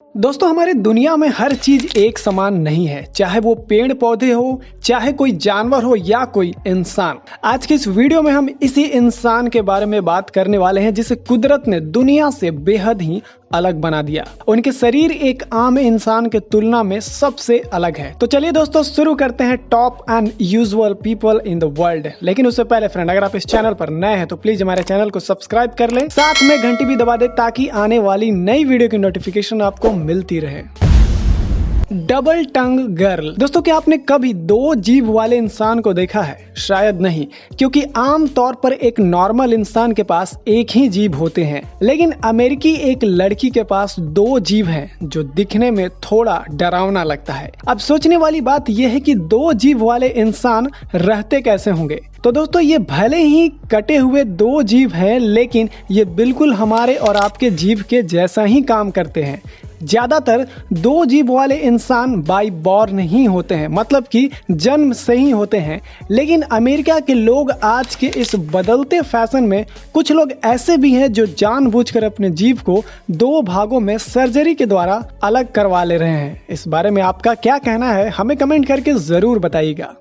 दोस्तों हमारे दुनिया में हर चीज एक समान नहीं है, चाहे वो पेड़ पौधे हो, चाहे कोई जानवर हो या कोई इंसान। आज के इस वीडियो में हम इसी इंसान के बारे में बात करने वाले हैं जिसे कुदरत ने दुनिया से बेहद ही अलग बना दिया। उनके शरीर एक आम इंसान के तुलना में सबसे अलग है। तो चलिए दोस्तों शुरू करते हैं top unusual people in the world. लेकिन उससे पहले फ्रेंड, अगर आप इस चैनल पर नए हैं तो प्लीज हमारे चैनल को सब्सक्राइब कर लें, साथ में घंटी भी दबा दें ताकि आने वाली नई वीडियो की नोटिफिकेशन आपको मिलती रहे। डबल टंग गर्ल। दोस्तों क्या आपने कभी दो जीभ वाले इंसान को देखा है? शायद नहीं, क्योंकि आम तौर पर एक नॉर्मल इंसान के पास एक ही जीभ होते हैं, लेकिन अमेरिकी एक लड़की के पास दो जीभ हैं, जो दिखने में थोड़ा डरावना लगता है। अब सोचने वाली बात यह है कि दो जीभ वाले इंसान रहते कैसे होंगे। तो दोस्तों ये भले ही कटे हुए दो जीभ हैं, लेकिन ये बिल्कुल हमारे और आपके जीभ के जैसा ही काम करते हैं। ज्यादातर दो जीभ वाले इंसान बाई बॉर्न ही होते हैं, मतलब कि जन्म से ही होते हैं। लेकिन अमेरिका के लोग आज के इस बदलते फैशन में कुछ लोग ऐसे भी हैं जो जानबूझकर अपने जीभ को दो भागों में सर्जरी के द्वारा अलग करवा ले रहे हैं। इस बारे में आपका क्या कहना है, हमें कमेंट करके जरूर बताइएगा।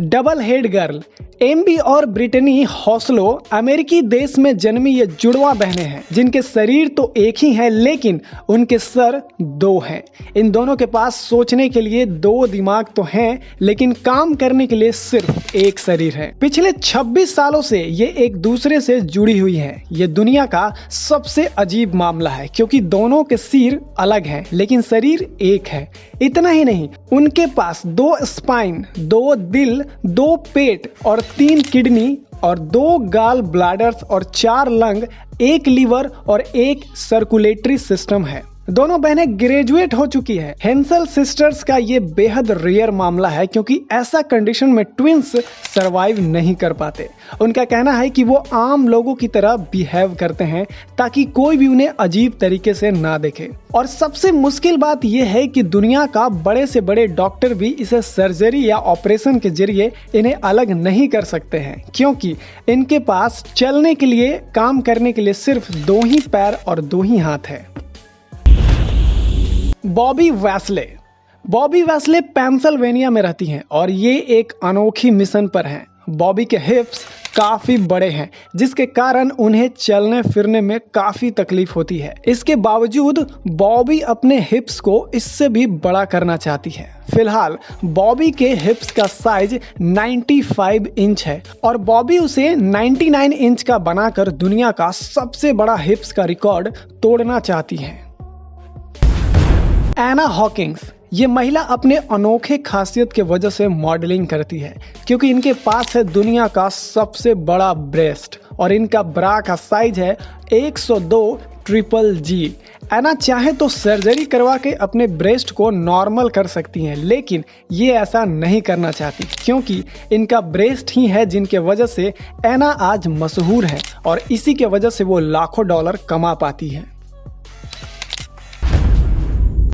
Double head girl. एम्बी और ब्रिटनी हॉस्लो अमेरिकी देश में जन्मी ये जुड़वा बहनें हैं, जिनके शरीर तो एक ही है लेकिन उनके सर दो हैं। इन दोनों के पास सोचने के लिए दो दिमाग तो हैं, लेकिन काम करने के लिए सिर्फ एक शरीर है। पिछले 26 सालों से ये एक दूसरे से जुड़ी हुई हैं। ये दुनिया का सबसे अजीब मामला है, क्योंकि दोनों के सिर अलग हैं लेकिन शरीर एक है। इतना ही नहीं, उनके पास दो स्पाइन, दो दिल, दो पेट और 3 किडनी और 2 गाल ब्लैडर्स और 4 लंग, 1 लीवर और 1 सर्कुलेटरी सिस्टम है। दोनों बहनें ग्रेजुएट हो चुकी है। हेंसल सिस्टर्स का ये बेहद रेयर मामला है, क्योंकि ऐसा कंडीशन में ट्विंस सरवाइव नहीं कर पाते। उनका कहना है कि वो आम लोगों की तरह बिहेव करते हैं ताकि कोई भी उन्हें अजीब तरीके से ना देखे। और सबसे मुश्किल बात यह है कि दुनिया का बड़े से बड़े डॉक्टर भी इसे सर्जरी या ऑपरेशन के जरिए इन्हें अलग नहीं कर सकते हैं, क्योंकि इनके पास चलने के लिए, काम करने के लिए सिर्फ 2 ही पैर और 2 ही हाथ है। बॉबी वैस्ले। बॉबी वैस्ले पेंसिल्वेनिया में रहती हैं और ये एक अनोखी मिशन पर हैं। बॉबी के हिप्स काफी बड़े हैं, जिसके कारण उन्हें चलने फिरने में काफी तकलीफ होती है। इसके बावजूद बॉबी अपने हिप्स को इससे भी बड़ा करना चाहती है। फिलहाल बॉबी के हिप्स का साइज 95 इंच है और बॉबी उसे 99 इंच का बनाकर दुनिया का सबसे बड़ा हिप्स का रिकॉर्ड तोड़ना चाहती है। एना हॉकिंस। ये महिला अपने अनोखे खासियत के वजह से मॉडलिंग करती है, क्योंकि इनके पास है दुनिया का सबसे बड़ा ब्रेस्ट और इनका ब्रा का साइज है 102 ट्रिपल जी। एना चाहे तो सर्जरी करवा के अपने ब्रेस्ट को नॉर्मल कर सकती हैं, लेकिन ये ऐसा नहीं करना चाहती, क्योंकि इनका ब्रेस्ट ही है जिनके वजह से एना आज मशहूर है और इसी के वजह से वो लाखों डॉलर कमा पाती है।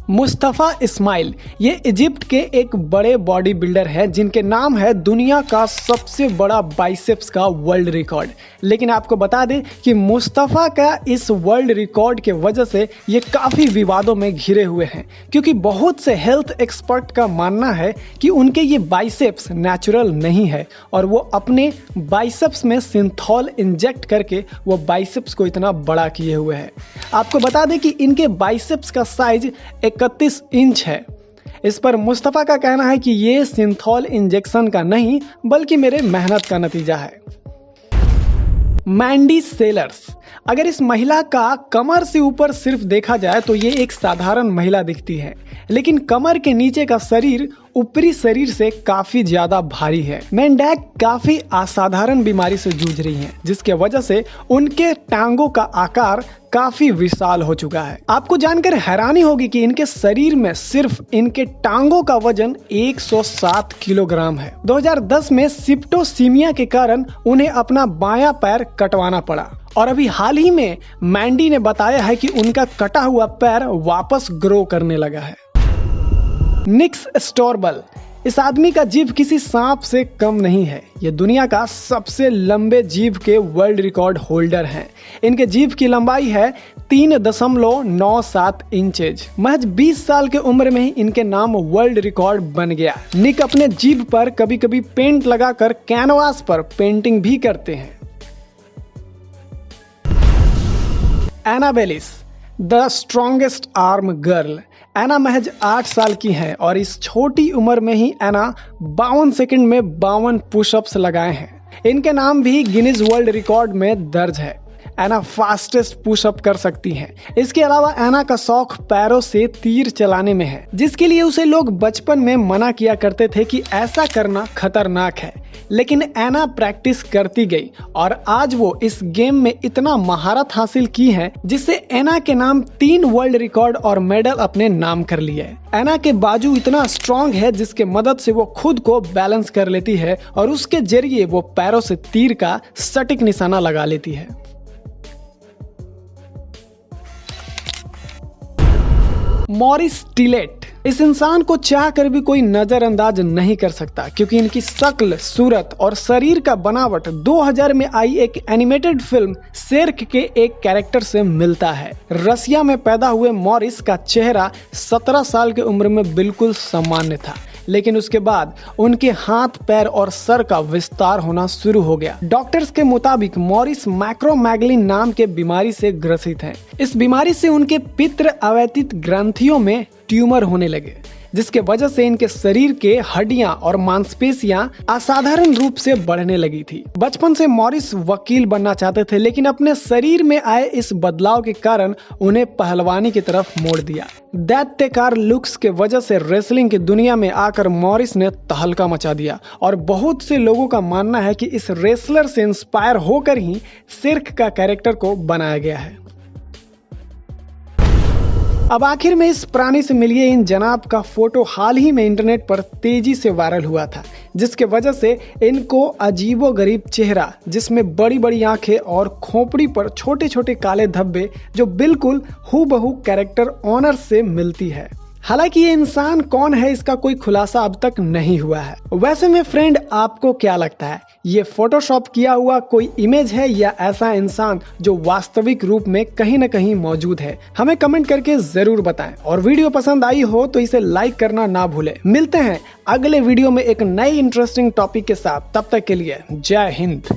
मुस्तफा इस्माइल। ये इजिप्ट के एक बड़े बॉडी बिल्डर हैं, जिनके नाम है दुनिया का सबसे बड़ा बाइसेप्स का वर्ल्ड रिकॉर्ड। लेकिन आपको बता दें कि मुस्तफा का इस वर्ल्ड रिकॉर्ड के वजह से ये काफ़ी विवादों में घिरे हुए हैं, क्योंकि बहुत से हेल्थ एक्सपर्ट का मानना है कि उनके ये बाइसेप्स नेचुरल नहीं है और वो अपने बाइसेप्स में सिंथॉल इंजेक्ट करके वो बाइसेप्स को इतना बड़ा किए हुए हैं। आपको बता दें कि इनके बाइसेप्स का साइज 31 इंच है। इस पर मुस्तफा का कहना है कि ये सिंथॉल इंजेक्शन का नहीं, बल्कि मेरे मेहनत का नतीजा है। मैंडी सेलर्स। अगर इस महिला का कमर से ऊपर सिर्फ देखा जाए तो ये एक साधारण महिला दिखती है, लेकिन कमर के नीचे का शरीर ऊपरी शरीर से काफी ज्यादा भारी है। मेंढक काफी असाधारण बीमारी से जूझ रही हैं, जिसके वजह से उनके टांगों का आकार काफी विशाल हो चुका है। आपको जानकर हैरानी होगी कि इनके शरीर में सिर्फ इनके टांगों का वजन 107 किलोग्राम है। 2010 में सिप्टोसीमिया के कारण उन्हें अपना बायां पैर कटवाना पड़ा और अभी हाल ही में मैंडी ने बताया है कि उनका कटा हुआ पैर वापस ग्रो करने लगा है। निक्स स्टोरबल। इस आदमी का जीभ किसी सांप से कम नहीं है। ये दुनिया का सबसे लंबे जीभ के वर्ल्ड रिकॉर्ड होल्डर हैं। इनके जीभ की लंबाई है 3.97 इंचेज। महज 20 साल के उम्र में ही इनके नाम वर्ल्ड रिकॉर्ड बन गया। निक अपने जीभ पर कभी कभी पेंट लगाकर कैनवास पर पेंटिंग भी करते हैं। Anna Bellis, the strongest arm girl. Anna महज 8 साल की हैं और इस छोटी उम्र में ही एना 52 सेकंड में 52 पुशअप्स लगाए हैं। इनके नाम भी गिनीज वर्ल्ड रिकॉर्ड में दर्ज है। एना फास्टेस्ट पुशअप कर सकती हैं। इसके अलावा एना का शौक पैरों से तीर चलाने में है, जिसके लिए उसे लोग बचपन में मना किया करते थे कि ऐसा करना खतरनाक है। लेकिन एना प्रैक्टिस करती गई और आज वो इस गेम में इतना महारत हासिल की है जिससे एना के नाम 3 वर्ल्ड रिकॉर्ड और मेडल अपने नाम कर लिए। एना के बाजू इतना स्ट्रॉन्ग है जिसके मदद से वो खुद को बैलेंस कर लेती है और उसके जरिए वो पैरों से तीर का सटीक निशाना लगा लेती है। मॉरिस टिलेट, इस इंसान को चाह कर भी कोई नजरअंदाज नहीं कर सकता क्योंकि इनकी शक्ल, सूरत और शरीर का बनावट 2000 में आई एक एनिमेटेड फिल्म शेर्क के एक कैरेक्टर से मिलता है। रसिया में पैदा हुए मॉरिस का चेहरा 17 साल की उम्र में बिल्कुल सामान्य था, लेकिन उसके बाद उनके हाथ, पैर और सर का विस्तार होना शुरू हो गया। डॉक्टर्स के मुताबिक मॉरिस मैक्रोमैगलिन नाम के बीमारी से ग्रसित हैं। इस बीमारी से उनके पित्र अवैतित ग्रंथियों में ट्यूमर होने लगे, जिसके वजह से इनके शरीर के हड्डियां और मांसपेशियां असाधारण रूप से बढ़ने लगी थी। बचपन से मॉरिस वकील बनना चाहते थे, लेकिन अपने शरीर में आए इस बदलाव के कारण उन्हें पहलवानी की तरफ मोड़ दिया। दैत्यकार लुक्स के वजह से रेसलिंग की दुनिया में आकर मॉरिस ने तहलका मचा दिया और बहुत से लोगों का मानना है कि इस रेसलर से इंस्पायर होकर ही शेर्क का कैरेक्टर को बनाया गया है। अब आखिर में इस प्राणी से मिलिए इन जनाब का फोटो हाल ही में इंटरनेट पर तेजी से वायरल हुआ था, जिसके वजह से इनको अजीबोगरीब चेहरा जिसमें बड़ी बड़ी आंखें और खोपड़ी पर छोटे छोटे काले धब्बे जो बिल्कुल हूबहू कैरेक्टर ऑनर से मिलती है। हालांकि ये इंसान कौन है इसका कोई खुलासा अब तक नहीं हुआ है। वैसे में फ्रेंड, आपको क्या लगता है, ये फोटोशॉप किया हुआ कोई इमेज है या ऐसा इंसान जो वास्तविक रूप में कहीं न कहीं मौजूद है? हमें कमेंट करके जरूर बताएं और वीडियो पसंद आई हो तो इसे लाइक करना ना भूलें। मिलते हैं अगले वीडियो में एक नई इंटरेस्टिंग टॉपिक के साथ। तब तक के लिए जय हिंद।